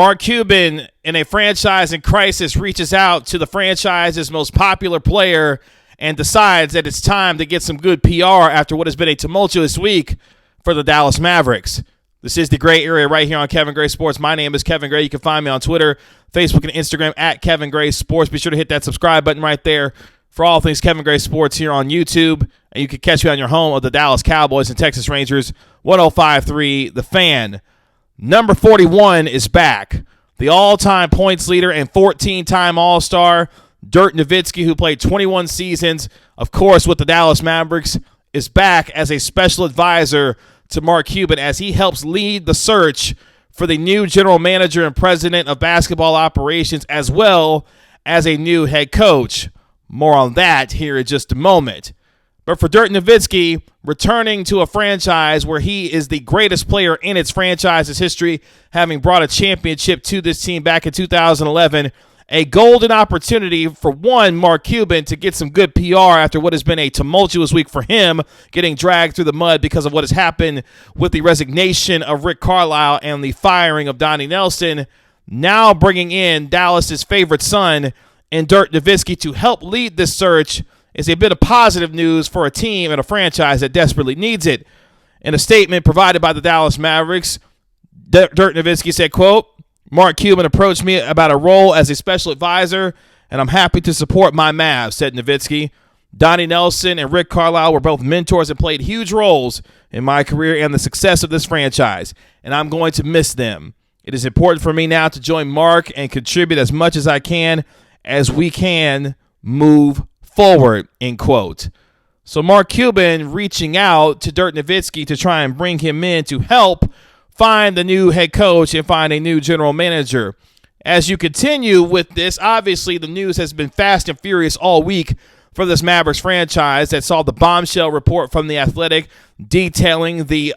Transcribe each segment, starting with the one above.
Mark Cuban, in a franchise in crisis, reaches out to the franchise's most popular player and decides that it's time to get some good PR after what has been a tumultuous week for the Dallas Mavericks. This is the Gray Area right here on Kevin Gray Sports. My name is Kevin Gray. You can find me on Twitter, Facebook, and Instagram at Kevin Gray Sports. Be sure to hit that subscribe button right there for all things Kevin Gray Sports here on YouTube. And you can catch me on your home of the Dallas Cowboys and Texas Rangers, 105.3 The Fan. Number 41 is back. The all-time points leader and 14-time All-Star, Dirk Nowitzki, who played 21 seasons, of course, with the Dallas Mavericks, is back as a special advisor to Mark Cuban as he helps lead the search for the new general manager and president of basketball operations, as well as a new head coach. More on that here in just a moment. But for Dirk Nowitzki, returning to a franchise where he is the greatest player in its franchise's history, having brought a championship to this team back in 2011, a golden opportunity for Mark Cuban to get some good PR after what has been a tumultuous week for him, getting dragged through the mud because of what has happened with the resignation of Rick Carlisle and the firing of Donnie Nelson. Now bringing in Dallas's favorite son and Dirk Nowitzki to help lead this search is a bit of positive news for a team and a franchise that desperately needs it. In a statement provided by the Dallas Mavericks, Dirk Nowitzki said, quote, "Mark Cuban approached me about a role as a special advisor, and I'm happy to support my Mavs," said Nowitzki. "Donnie Nelson and Rick Carlisle were both mentors and played huge roles in my career and the success of this franchise, and I'm going to miss them. It is important for me now to join Mark and contribute as much as I can as we can move forward," end quote. So Mark Cuban reaching out to Dirk Nowitzki to try and bring him in to help find the new head coach and find a new general manager. As you continue with this, obviously the news has been fast and furious all week for this Mavericks franchise that saw the bombshell report from The Athletic detailing the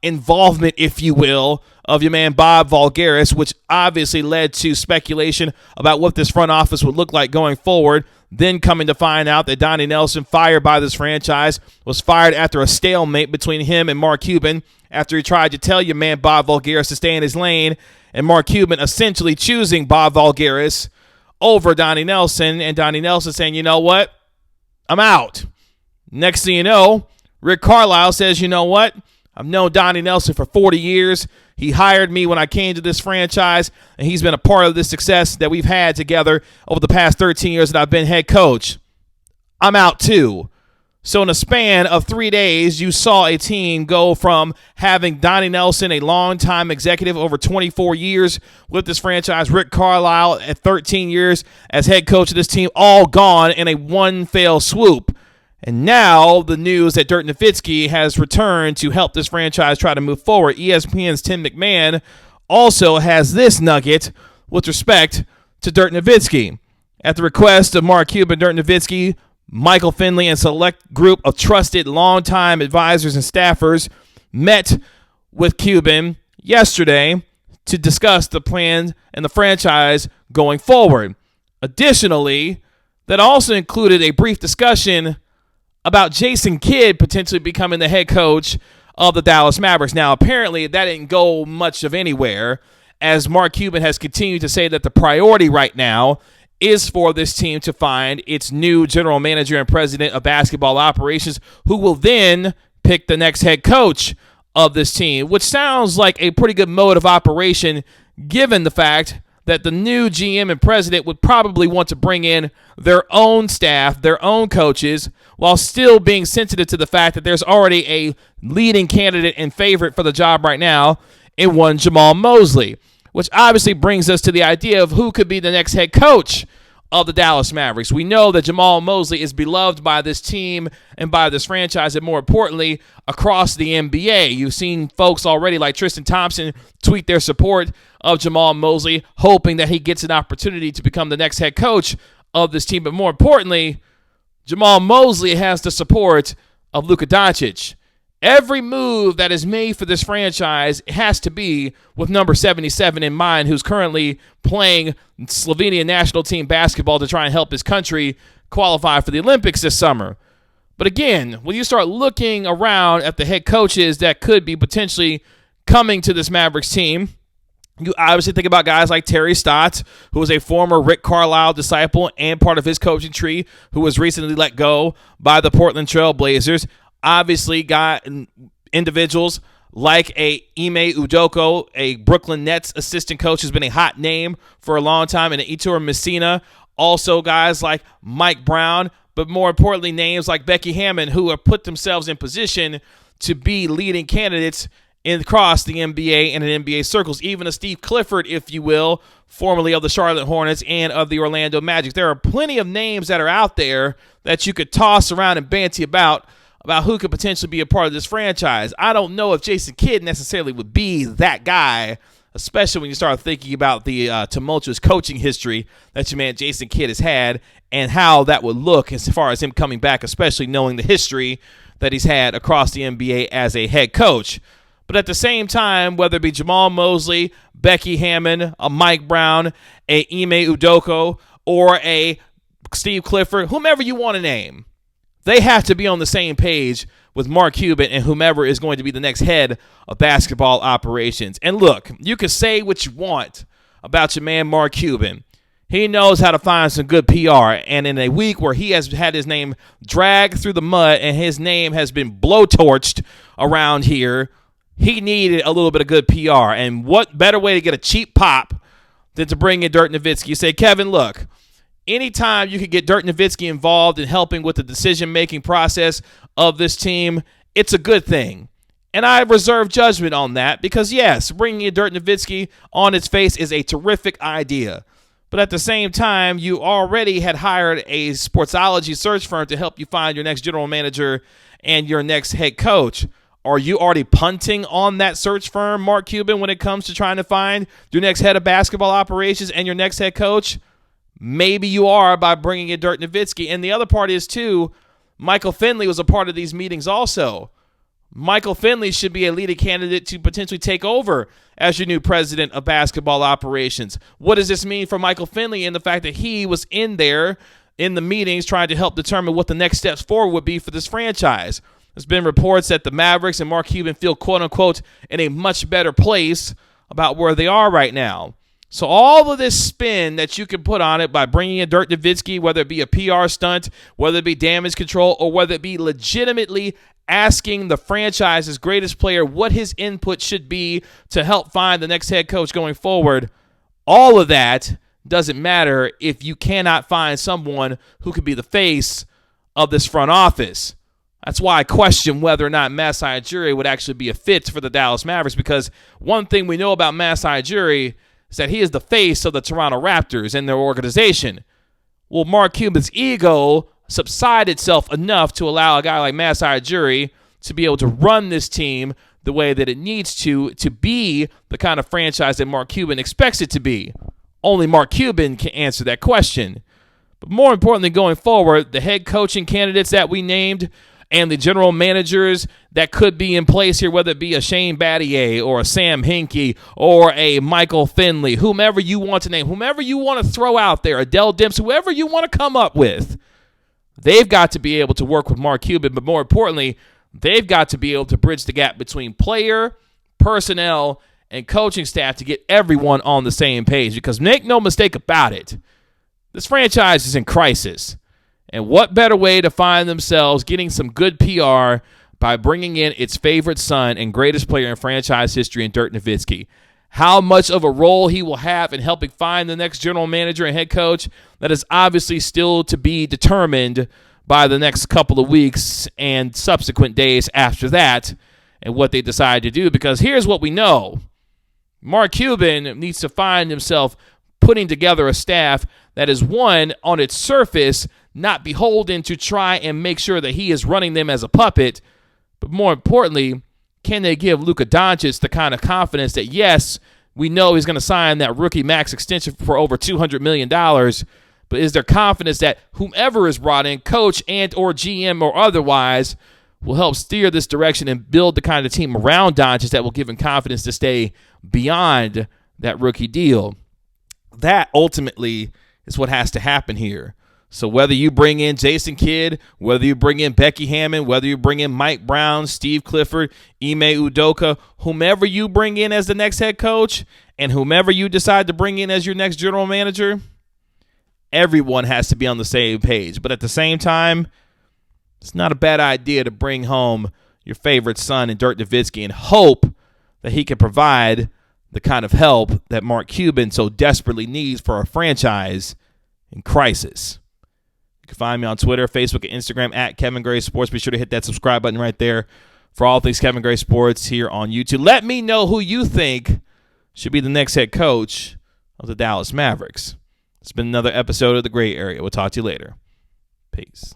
involvement, if you will, of your man Bob Voulgaris, which obviously led to speculation about what this front office would look like going forward. Then coming to find out that Donnie Nelson, fired by this franchise, was fired after a stalemate between him and Mark Cuban after he tried to tell your man Bob Voulgaris to stay in his lane, and Mark Cuban essentially choosing Bob Voulgaris over Donnie Nelson, and Donnie Nelson saying, "You know what? I'm out." Next thing you know, Rick Carlisle says, "You know what? I've known Donnie Nelson for 40 years. He hired me when I came to this franchise, and he's been a part of the success that we've had together over the past 13 years that I've been head coach. I'm out too." So in a span of 3 days, you saw a team go from having Donnie Nelson, a longtime executive over 24 years with this franchise, Rick Carlisle at 13 years as head coach of this team, all gone in a one fell swoop. And now the news that Dirk Nowitzki has returned to help this franchise try to move forward. ESPN's Tim McMahon also has this nugget with respect to Dirk Nowitzki. At the request of Mark Cuban, Dirk Nowitzki, Michael Finley, and select group of trusted longtime advisors and staffers met with Cuban yesterday to discuss the plan and the franchise going forward. Additionally, that also included a brief discussion about Jason Kidd potentially becoming the head coach of the Dallas Mavericks. Now, apparently, that didn't go much of anywhere, as Mark Cuban has continued to say that the priority right now is for this team to find its new general manager and president of basketball operations, who will then pick the next head coach of this team, which sounds like a pretty good mode of operation given the fact that the new GM and president would probably want to bring in their own staff, their own coaches, while still being sensitive to the fact that there's already a leading candidate and favorite for the job right now in one Jamahl Mosley, which obviously brings us to the idea of who could be the next head coach of the Dallas Mavericks. We know that Jamahl Mosley is beloved by this team and by this franchise, and more importantly, across the NBA. You've seen folks already like Tristan Thompson tweet their support of Jamahl Mosley, hoping that he gets an opportunity to become the next head coach of this team. But more importantly, Jamahl Mosley has the support of Luka Doncic. Every move that is made for this franchise has to be with number 77 in mind, who's currently playing Slovenian national team basketball to try and help his country qualify for the Olympics this summer. But again, when you start looking around at the head coaches that could be potentially coming to this Mavericks team, You obviously think about guys like Terry Stotts, who was a former Rick Carlisle disciple and part of his coaching tree, who was recently let go by the Portland Trail Blazers. Obviously, got individuals like a Ime Udoka, a Brooklyn Nets assistant coach, who's been a hot name for a long time, and Ettore Messina. Also, guys like Mike Brown, but more importantly, names like Becky Hammon, who have put themselves in position to be leading candidates across the NBA and in NBA circles. Even a Steve Clifford, if you will, formerly of the Charlotte Hornets and of the Orlando Magic. There are plenty of names that are out there that you could toss around and banty about who could potentially be a part of this franchise. I don't know if Jason Kidd necessarily would be that guy, especially when you start thinking about the tumultuous coaching history that your man Jason Kidd has had and how that would look as far as him coming back, especially knowing the history that he's had across the NBA as a head coach. But at the same time, whether it be Jamahl Mosley, Becky Hammon, a Mike Brown, a Ime Udoka, or a Steve Clifford, whomever you want to name, they have to be on the same page with Mark Cuban and whomever is going to be the next head of basketball operations. And look, you can say what you want about your man Mark Cuban. He knows how to find some good PR. And in a week where he has had his name dragged through the mud and his name has been blowtorched around here, he needed a little bit of good PR. And what better way to get a cheap pop than to bring in Dirk Nowitzki? You say, Kevin, look, anytime you could get Dirk Nowitzki involved in helping with the decision-making process of this team, it's a good thing. And I reserve judgment on that because, yes, bringing in Dirk Nowitzki on its face is a terrific idea. But at the same time, you already had hired a sportsology search firm to help you find your next general manager and your next head coach. Are you already punting on that search firm, Mark Cuban, when it comes to trying to find your next head of basketball operations and your next head coach? Maybe you are by bringing in Dirk Nowitzki. And the other part is, too, Michael Finley was a part of these meetings also. Michael Finley should be a leading candidate to potentially take over as your new president of basketball operations. What does this mean for Michael Finley and the fact that he was in there in the meetings trying to help determine what the next steps forward would be for this franchise? There's been reports that the Mavericks and Mark Cuban feel, quote-unquote, in a much better place about where they are right now. So all of this spin that you can put on it by bringing in Dirk Nowitzki, whether it be a PR stunt, whether it be damage control, or whether it be legitimately asking the franchise's greatest player what his input should be to help find the next head coach going forward, all of that doesn't matter if you cannot find someone who could be the face of this front office. That's why I question whether or not Masai Ujiri would actually be a fit for the Dallas Mavericks, because one thing we know about Masai Ujiri is that he is the face of the Toronto Raptors and their organization. Well, Mark Cuban's ego subsided itself enough to allow a guy like Masai Ujiri to be able to run this team the way that it needs to be the kind of franchise that Mark Cuban expects it to be. Only Mark Cuban can answer that question. But more importantly, going forward, the head coaching candidates that we named and the general managers that could be in place here, whether it be a Shane Battier or a Sam Hinkie or a Michael Finley, whomever you want to name, whomever you want to throw out there, Adele Dimps, whoever you want to come up with, they've got to be able to work with Mark Cuban, but more importantly, they've got to be able to bridge the gap between player, personnel, and coaching staff to get everyone on the same page, because make no mistake about it, this franchise is in crisis. And what better way to find themselves getting some good PR by bringing in its favorite son and greatest player in franchise history in Dirk Nowitzki. How much of a role he will have in helping find the next general manager and head coach, that is obviously still to be determined by the next couple of weeks and subsequent days after that and what they decide to do. Because here's what we know. Mark Cuban needs to find himself putting together a staff that is, one, on its surface, not beholden to try and make sure that he is running them as a puppet, but more importantly, can they give Luka Doncic the kind of confidence that, yes, we know he's going to sign that rookie max extension for over $200 million, but is there confidence that whomever is brought in, coach and or GM or otherwise, will help steer this direction and build the kind of team around Doncic that will give him confidence to stay beyond that rookie deal? That ultimately is what has to happen here. So whether you bring in Jason Kidd, whether you bring in Becky Hammond, whether you bring in Mike Brown, Steve Clifford, Ime Udoka, whomever you bring in as the next head coach, and whomever you decide to bring in as your next general manager, everyone has to be on the same page. But at the same time, it's not a bad idea to bring home your favorite son in Dirk Nowitzki and hope that he can provide the kind of help that Mark Cuban so desperately needs for a franchise in crisis. You can find me on Twitter, Facebook, and Instagram at Kevin Gray Sports. Be sure to hit that subscribe button right there for all things Kevin Gray Sports here on YouTube. Let me know who you think should be the next head coach of the Dallas Mavericks. It's been another episode of The Gray Area. We'll talk to you later. Peace.